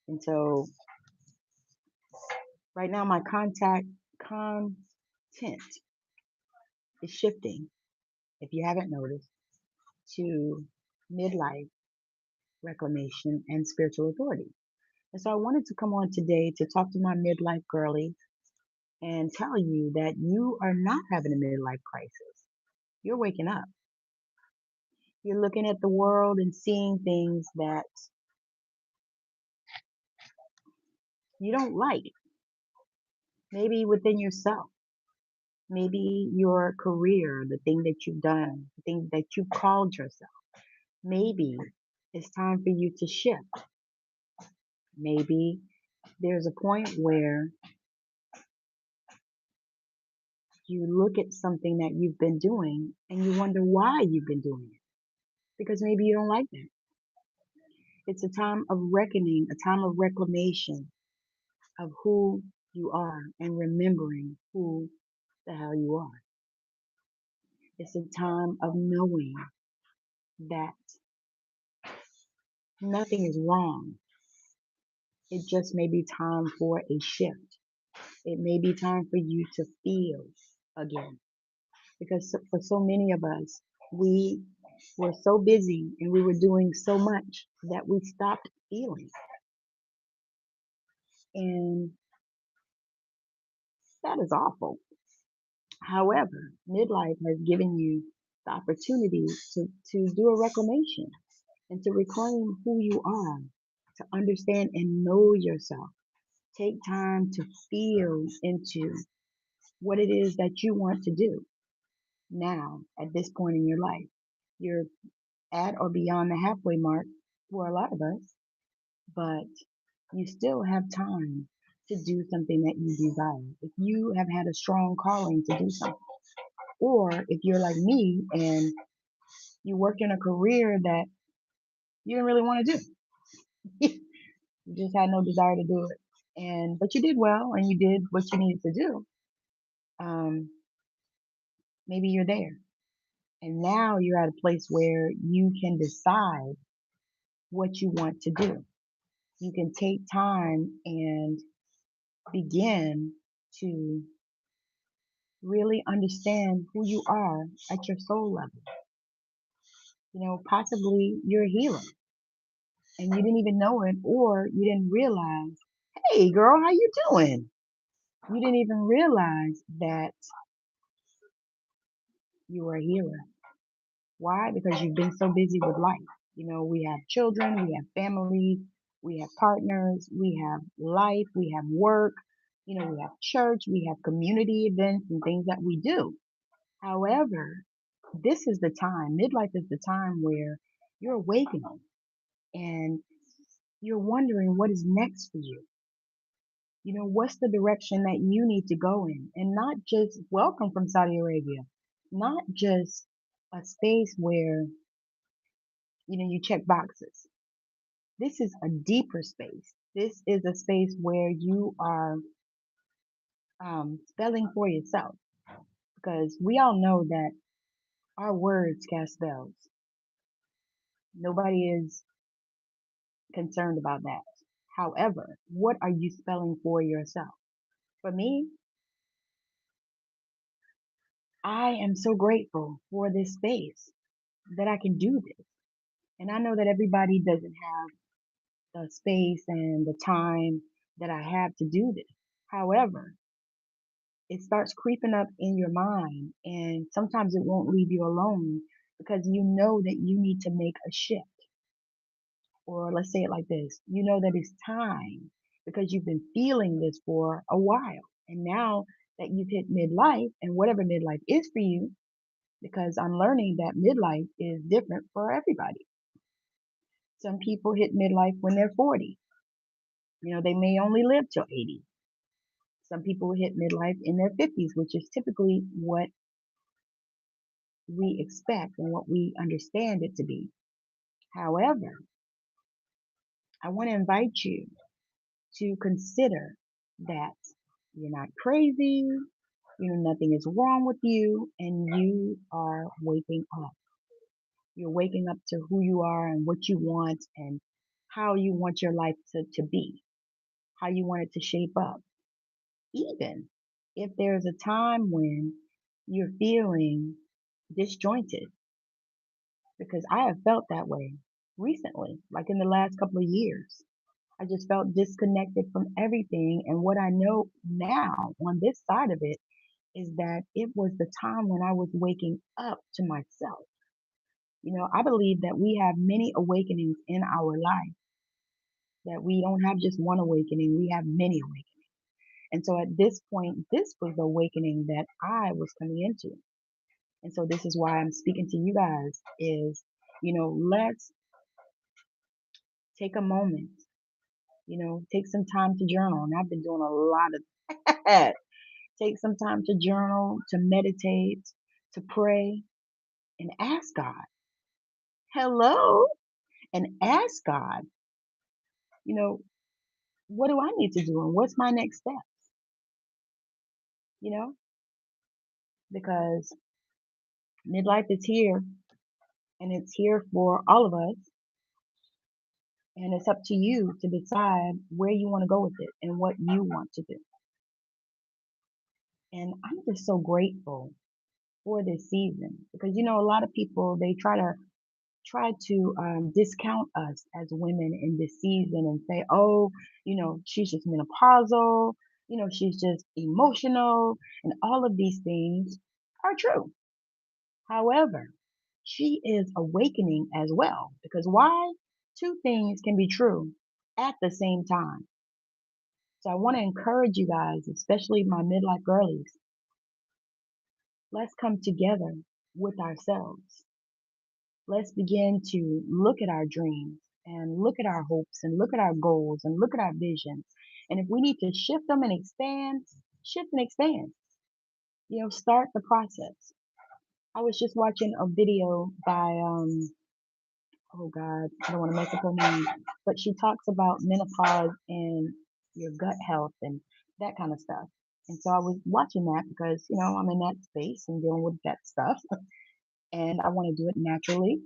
And so right now my content is shifting, if you haven't noticed, to midlife reclamation and spiritual authority. And so I wanted to come on today to talk to my midlife girlies and tell you that you are not having a midlife crisis. You're waking up. You're looking at the world and seeing things that you don't like, maybe within yourself, maybe your career, the thing that you've done, the thing that you called yourself. Maybe it's time for you to shift. Maybe there's a point where you look at something that you've been doing and you wonder why you've been doing it. Because maybe you don't like that. It's a time of reckoning, a time of reclamation of who you are and remembering who the hell you are. It's a time of knowing that nothing is wrong. It just may be time for a shift. It may be time for you to feel again. Because for so many of us, we were so busy and we were doing so much that we stopped feeling. And that is awful. However, midlife has given you the opportunity to do a reclamation and to reclaim who you are, to understand and know yourself. Take time to feel into what it is that you want to do now at this point in your life. You're at or beyond the halfway mark for a lot of us, but you still have time to do something that you desire. If you have had a strong calling to do something, or if you're like me and you work in a career that you didn't really want to do, you just had no desire to do it, and but you did well and you did what you needed to do. Um, Maybe you're there, and now you're at a place where you can decide what you want to do. You can take time and begin to really understand who you are at your soul level. Possibly you're a healer and you didn't even know it, or you didn't realize, hey girl, how you doing? You didn't even realize that you were a healer. Why? Because you've been so busy with life. We have children, we have families, we have partners, we have life, we have work, we have church, we have community events and things that we do. However, this is the time, midlife is the time where you're awakening and you're wondering what is next for you. What's the direction that you need to go in? And not just welcome from Saudi Arabia, not just a space where, you check boxes. This is a deeper space. This is a space where you are spelling for yourself, because we all know that our words cast spells. Nobody is concerned about that. However, what are you spelling for yourself? For me, I am so grateful for this space that I can do this. And I know that everybody doesn't have the space and the time that I have to do this. However, it starts creeping up in your mind, and sometimes it won't leave you alone because you know that you need to make a shift. Or let's say it like this, you know that it's time because you've been feeling this for a while. And now that you've hit midlife, and whatever midlife is for you, because I'm learning that midlife is different for everybody. Some people hit midlife when they're 40. They may only live till 80. Some people hit midlife in their 50s, which is typically what we expect and what we understand it to be. However, I want to invite you to consider that you're not crazy, nothing is wrong with you, and you are waking up. You're waking up to who you are and what you want and how you want your life to be, how you want it to shape up. Even if there's a time when you're feeling disjointed, because I have felt that way recently, like in the last couple of years. I just felt disconnected from everything. And what I know now on this side of it is that it was the time when I was waking up to myself. I believe that we have many awakenings in our life, that we don't have just one awakening, we have many awakenings. And so at this point, this was the awakening that I was coming into. And so this is why I'm speaking to you guys is, let's take a moment, take some time to journal. And I've been doing a lot of that. Take some time to journal, to meditate, to pray, and ask God, hello, and ask God, you know, what do I need to do and what's my next step? You know, because midlife is here and it's here for all of us. And it's up to you to decide where you want to go with it and what you want to do. And I'm just so grateful for this season because, a lot of people, they try to discount us as women in this season and say, oh, she's just menopausal, she's just emotional, and all of these things are true. However, she is awakening as well because why? Two things can be true at the same time. So I want to encourage you guys, especially my midlife girlies, let's come together with ourselves. Let's begin to look at our dreams and look at our hopes and look at our goals and look at our visions. And if we need to shift them and expand, shift and expand. Start the process. I was just watching a video by oh God, I don't want to mess up her name, but she talks about menopause and your gut health and that kind of stuff. And so I was watching that because, I'm in that space and dealing with that stuff and I want to do it naturally.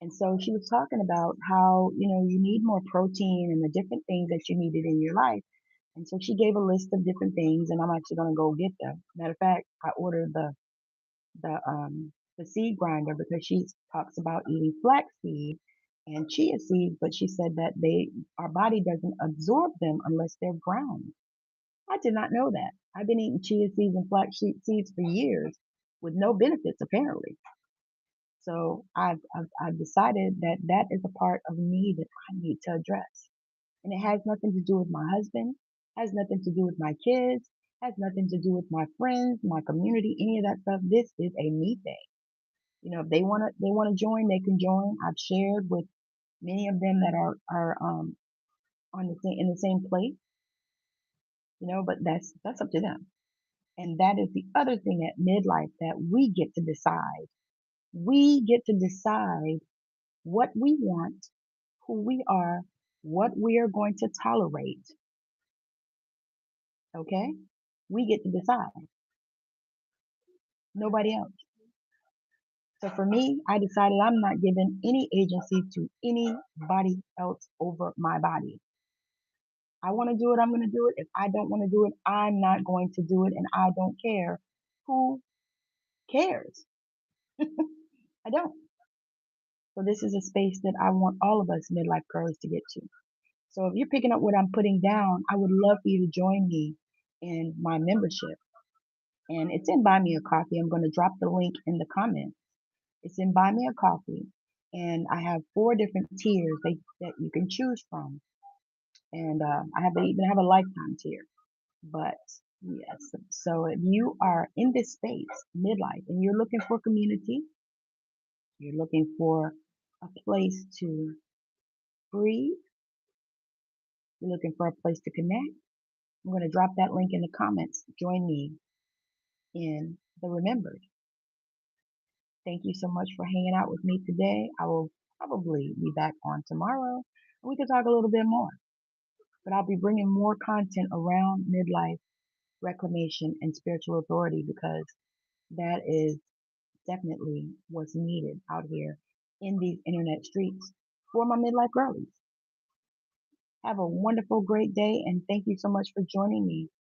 And so she was talking about how, you need more protein and the different things that you needed in your life. And so she gave a list of different things and I'm actually going to go get them. Matter of fact, I ordered the seed grinder because she talks about eating flaxseed and chia seeds, but she said that our body doesn't absorb them unless they're ground. I did not know that. I've been eating chia seeds and flax seeds for years with no benefits apparently. So I've decided that that is a part of me that I need to address. And it has nothing to do with my husband, has nothing to do with my kids, has nothing to do with my friends, my community, any of that stuff. This is a me thing. If they wanna join, they can join. I've shared with many of them that are on the same in the same place, but that's up to them. And that is the other thing at midlife that we get to decide. We get to decide what we want, who we are, what we are going to tolerate. Okay? We get to decide. Nobody else. So for me, I decided I'm not giving any agency to anybody else over my body. I want to do it, I'm going to do it. If I don't want to do it, I'm not going to do it. And I don't care. Who cares? I don't. So this is a space that I want all of us midlife girls to get to. So if you're picking up what I'm putting down, I would love for you to join me in my membership. And it's in Buy Me a Coffee. I'm going to drop the link in the comments. It's in Buy Me a Coffee. And I have 4 different tiers that you can choose from. And I even have a lifetime tier. But yes, so if you are in this space, midlife, and you're looking for community, you're looking for a place to breathe, you're looking for a place to connect, I'm going to drop that link in the comments. Join me in the Remembered. Thank you so much for hanging out with me today. I will probably be back on tomorrow and we can talk a little bit more. But I'll be bringing more content around midlife, reclamation, and spiritual authority because that is definitely what's needed out here in these internet streets for my midlife girlies. Have a wonderful, great day, and thank you so much for joining me.